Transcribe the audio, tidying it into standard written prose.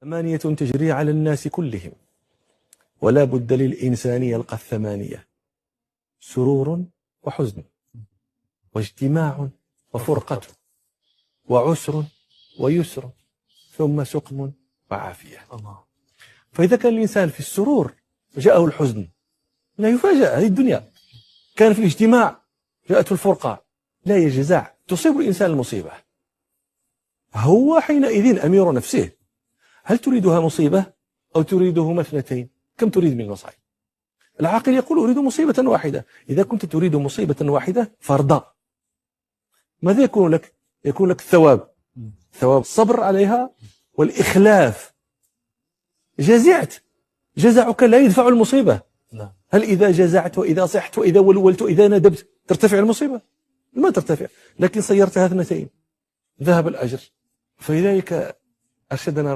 ثمانية تجري على الناس كلهم، ولا بد للإنسان يلقى الثمانية: سرور وحزن، واجتماع وفرقة، وعسر ويسر، ثم سقم وعافية. فإذا كان الإنسان في السرور جاءه الحزن لا يفاجأ، هذه الدنيا. كان في الاجتماع جاءته الفرقة لا يجزع، تصيب الإنسان المصيبة، هو حينئذ أمير نفسه. هل تريدها مصيبة أو تريدهما اثنتين؟ كم تريد من مصائب؟ العاقل يقول أريد مصيبة واحدة. إذا كنت تريد مصيبة واحدة فارضى، ماذا يكون لك؟ يكون لك ثواب الصبر عليها والإخلاف. جزعت، جزعك لا يدفع المصيبة. هل إذا جزعت وإذا صحت وإذا ولولت وإذا ندبت ترتفع المصيبة؟ ما ترتفع، لكن صيرتها اثنتين ذهب الأجر. فلذلك أرشدنا